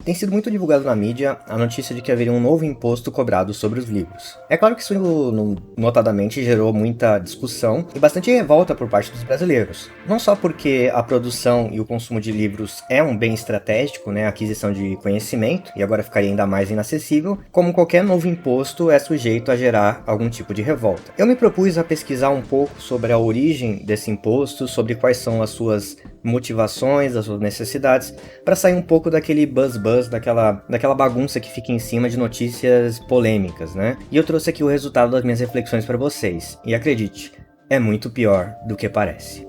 Tem sido muito divulgado na mídia a notícia de que haveria um novo imposto cobrado sobre os livros. É claro que isso notadamente gerou muita discussão e bastante revolta por parte dos brasileiros. Não só porque a produção e o consumo de livros é um bem estratégico, a aquisição de conhecimento, e agora ficaria ainda mais inacessível, como qualquer novo imposto é sujeito a gerar algum tipo de revolta. Eu me propus a pesquisar um pouco sobre a origem desse imposto, sobre quais são as suas motivações, as suas necessidades, para sair um pouco daquele buzz, daquela bagunça que fica em cima de notícias polêmicas, E eu trouxe aqui o resultado das minhas reflexões para vocês. E acredite, é muito pior do que parece.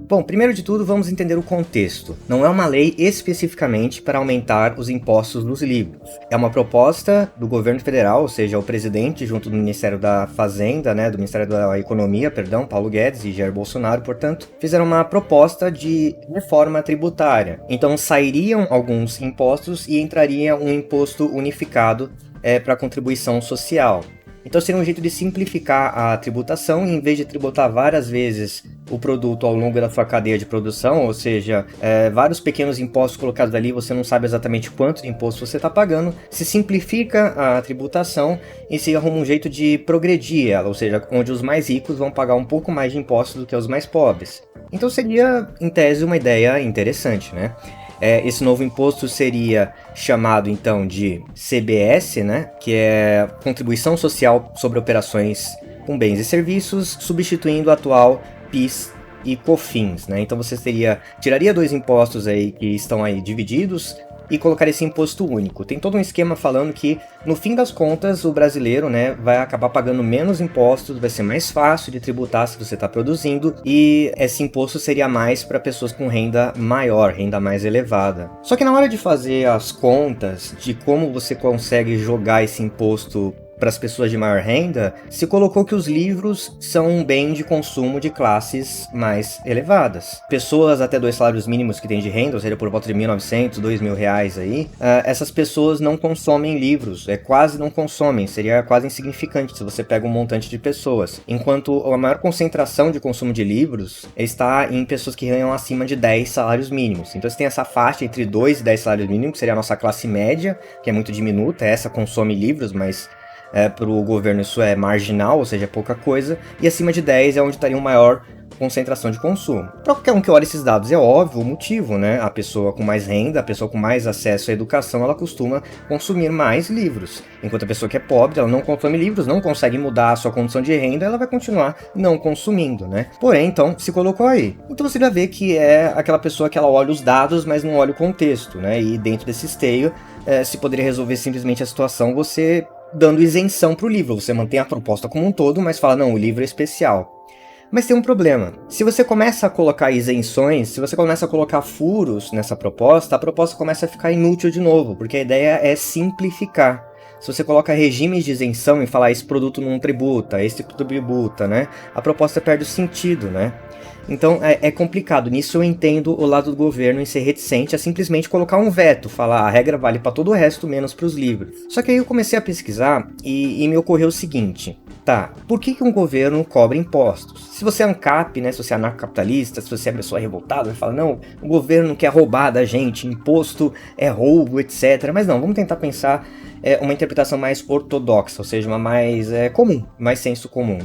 Bom, primeiro de tudo, vamos entender o contexto. Não é uma lei especificamente para aumentar os impostos dos livros. É uma proposta do governo federal, ou seja, o presidente, junto do Ministério da Fazenda, do Ministério da Economia, Paulo Guedes e Jair Bolsonaro, portanto, fizeram uma proposta de reforma tributária. Então, sairiam alguns impostos e entraria um imposto unificado para a contribuição social. Então seria um jeito de simplificar a tributação, e em vez de tributar várias vezes o produto ao longo da sua cadeia de produção, ou seja, vários pequenos impostos colocados ali, você não sabe exatamente quanto de imposto você está pagando, se simplifica a tributação e se arruma um jeito de progredir ela, ou seja, onde os mais ricos vão pagar um pouco mais de impostos do que os mais pobres. Então seria, em tese, uma ideia interessante, Esse novo imposto seria chamado então de CBS, que é Contribuição Social sobre Operações com Bens e Serviços, substituindo o atual PIS e COFINS, Então você tiraria dois impostos aí que estão aí divididos e colocar esse imposto único. Tem todo um esquema falando que, no fim das contas, o brasileiro, vai acabar pagando menos impostos, vai ser mais fácil de tributar se você está produzindo, e esse imposto seria mais para pessoas com renda maior, renda mais elevada. Só que na hora de fazer as contas de como você consegue jogar esse imposto para as pessoas de maior renda, se colocou que os livros são um bem de consumo de classes mais elevadas. Pessoas até 2 salários mínimos que têm de renda, ou seja, por volta de R$1.900, R$2.000 aí, essas pessoas não consomem livros, quase não consomem, seria quase insignificante se você pega um montante de pessoas. Enquanto a maior concentração de consumo de livros está em pessoas que ganham acima de 10 salários mínimos. Então você tem essa faixa entre 2 e 10 salários mínimos, que seria a nossa classe média, que é muito diminuta, essa consome livros, mas para o governo isso é marginal, ou seja, é pouca coisa, e acima de 10 é onde estaria uma maior concentração de consumo. Para qualquer um que olha esses dados, é óbvio o motivo, A pessoa com mais renda, a pessoa com mais acesso à educação, ela costuma consumir mais livros, enquanto a pessoa que é pobre, ela não consome livros, não consegue mudar a sua condição de renda, ela vai continuar não consumindo, Porém, então, se colocou aí. Então você já vê que é aquela pessoa que ela olha os dados, mas não olha o contexto, E dentro desse esteio, se poderia resolver simplesmente a situação, você dando isenção para o livro. Você mantém a proposta como um todo, mas fala, não, o livro é especial. Mas tem um problema. Se você começa a colocar isenções, se você começa a colocar furos nessa proposta, a proposta começa a ficar inútil de novo, porque a ideia é simplificar. Se você coloca regimes de isenção e falar esse produto não tributa, esse tributa, a proposta perde o sentido, Então é complicado. Nisso eu entendo o lado do governo em ser reticente a simplesmente colocar um veto, falar a regra vale para todo o resto, menos para os livros. Só que aí eu comecei a pesquisar e me ocorreu o seguinte: por que um governo cobra impostos? Se você é ANCAP, se você é anarcocapitalista, se você é pessoa revoltada, fala, não, o governo quer roubar da gente, imposto é roubo, etc. Mas não, vamos tentar pensar uma interpretação mais ortodoxa, ou seja, uma mais comum, mais senso comum,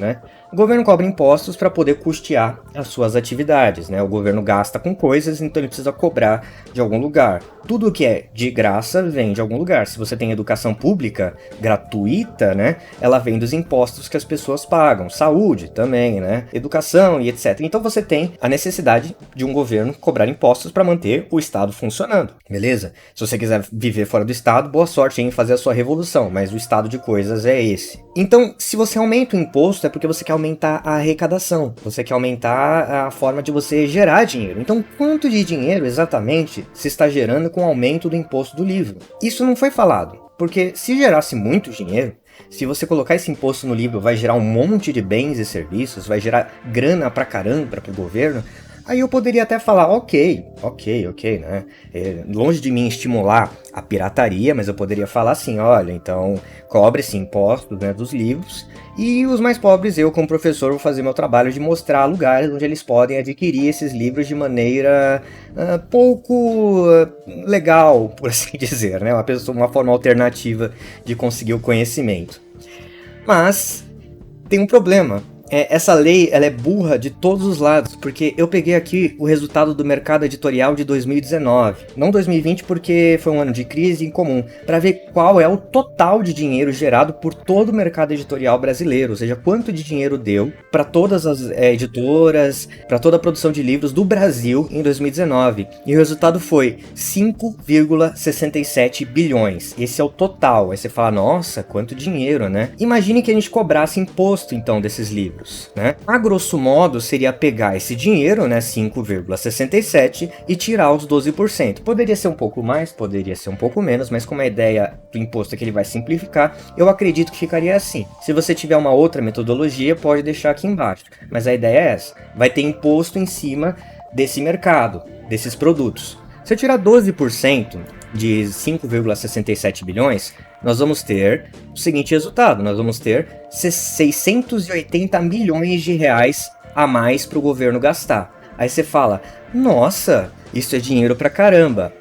O governo cobra impostos para poder custear as suas atividades, O governo gasta com coisas, então ele precisa cobrar de algum lugar. Tudo que é de graça vem de algum lugar. Se você tem educação pública gratuita, ela vem dos impostos que as pessoas pagam. Saúde também, Educação e etc. Então você tem a necessidade de um governo cobrar impostos para manter o Estado funcionando, beleza? Se você quiser viver fora do Estado, boa sorte em fazer a sua revolução, mas o estado de coisas é esse. Então, se você aumenta o imposto, é porque você quer aumentar a arrecadação, você quer aumentar a forma de você gerar dinheiro. Então, quanto de dinheiro exatamente se está gerando com o aumento do imposto do livro? Isso não foi falado, porque se gerasse muito dinheiro, se você colocar esse imposto no livro, vai gerar um monte de bens e serviços, vai gerar grana pra caramba pro governo, Aí eu poderia até falar, ok, né? Longe de mim estimular a pirataria, mas eu poderia falar assim, olha, então cobre-se impostos, né, dos livros, e os mais pobres, eu como professor vou fazer meu trabalho de mostrar lugares onde eles podem adquirir esses livros de maneira pouco legal, por assim dizer, né? Uma forma alternativa de conseguir o conhecimento. Mas tem um problema. Essa lei ela é burra de todos os lados, porque eu peguei aqui o resultado do mercado editorial de 2019, não 2020 porque foi um ano de crise incomum, para ver qual é o total de dinheiro gerado por todo o mercado editorial brasileiro, ou seja, quanto de dinheiro deu para todas as editoras, para toda a produção de livros do Brasil em 2019. E o resultado foi 5,67 bilhões. Esse é o total. Aí você fala, nossa, quanto dinheiro, né? Imagine que a gente cobrasse imposto então desses livros. Né? A grosso modo seria pegar esse dinheiro, né, 5,67 e tirar os 12%. Poderia ser um pouco mais, poderia ser um pouco menos, mas como a ideia do imposto é que ele vai simplificar, eu acredito que ficaria assim. Se você tiver uma outra metodologia, pode deixar aqui embaixo, mas a ideia é essa. Vai ter imposto em cima desse mercado, desses produtos. Se eu tirar 12% de 5,67 bilhões, nós vamos ter o seguinte resultado, nós vamos ter 680 milhões de reais a mais para o governo gastar. Aí você fala, nossa, isso é dinheiro pra caramba.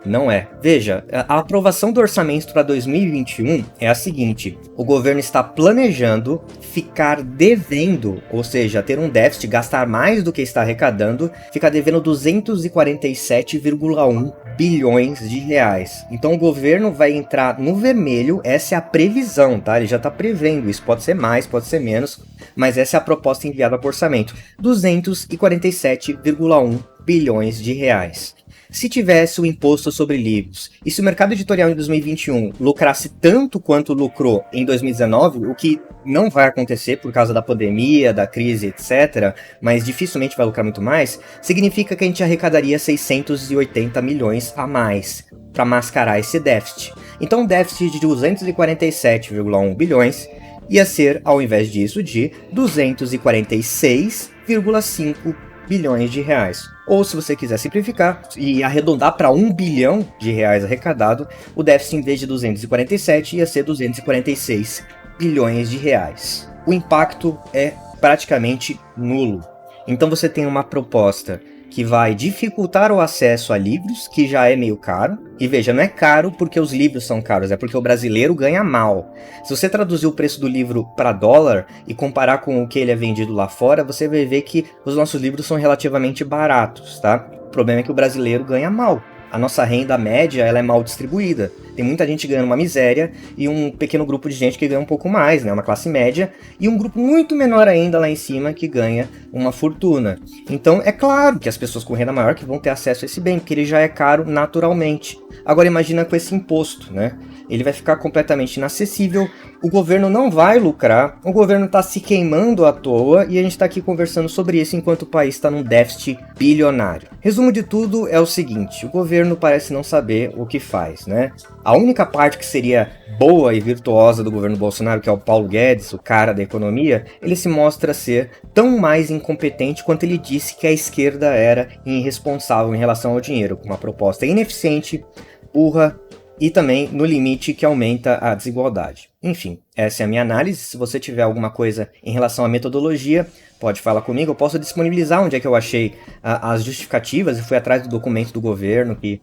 Não é. Veja, a aprovação do orçamento para 2021 é a seguinte: o governo está planejando ficar devendo, ou seja, ter um déficit, gastar mais do que está arrecadando, ficar devendo 247,1 bilhões de reais. Então o governo vai entrar no vermelho, essa é a previsão, tá? Ele já está prevendo isso, pode ser mais, pode ser menos, mas essa é a proposta enviada para o orçamento: 247,1 bilhões de reais. Se tivesse o imposto sobre livros, e se o mercado editorial em 2021 lucrasse tanto quanto lucrou em 2019, o que não vai acontecer por causa da pandemia, da crise, etc., mas dificilmente vai lucrar muito mais, significa que a gente arrecadaria 680 milhões a mais para mascarar esse déficit. Então um déficit de 247,1 bilhões ia ser, ao invés disso, de 246,5 bilhões de reais. Ou, se você quiser simplificar e arredondar para 1 bilhão de reais arrecadado, o déficit, em vez de 247, ia ser 246 bilhões de reais. O impacto é praticamente nulo. Então você tem uma proposta que vai dificultar o acesso a livros, que já é meio caro. E veja, não é caro porque os livros são caros, é porque o brasileiro ganha mal. Se você traduzir o preço do livro para dólar e comparar com o que ele é vendido lá fora, você vai ver que os nossos livros são relativamente baratos, tá? O problema é que o brasileiro ganha mal. A nossa renda média ela é mal distribuída. Tem muita gente ganhando uma miséria e um pequeno grupo de gente que ganha um pouco mais, né? Uma classe média, e um grupo muito menor ainda lá em cima que ganha uma fortuna. Então é claro que as pessoas com renda maior que vão ter acesso a esse bem, porque ele já é caro naturalmente. Agora imagina com esse imposto, né? Ele vai ficar completamente inacessível, o governo não vai lucrar, o governo está se queimando à toa e a gente está aqui conversando sobre isso enquanto o país está num déficit bilionário. Resumo de tudo é o seguinte: o governo parece não saber o que faz, né? A única parte que seria boa e virtuosa do governo Bolsonaro, que é o Paulo Guedes, o cara da economia, ele se mostra ser tão mais incompetente quanto ele disse que a esquerda era irresponsável em relação ao dinheiro, com uma proposta ineficiente, burra, e também no limite que aumenta a desigualdade. Enfim, essa é a minha análise. Se você tiver alguma coisa em relação à metodologia, pode falar comigo. Eu posso disponibilizar onde é que eu achei as justificativas e fui atrás do documento do governo que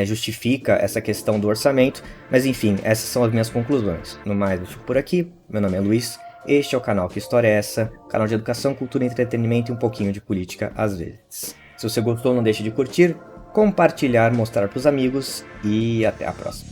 justifica essa questão do orçamento. Mas enfim, essas são as minhas conclusões. No mais, eu fico por aqui. Meu nome é Luiz. Este é o canal Que História é Essa? Canal de educação, cultura, entretenimento e um pouquinho de política às vezes. Se você gostou, não deixe de curtir, compartilhar, mostrar para os amigos e até a próxima.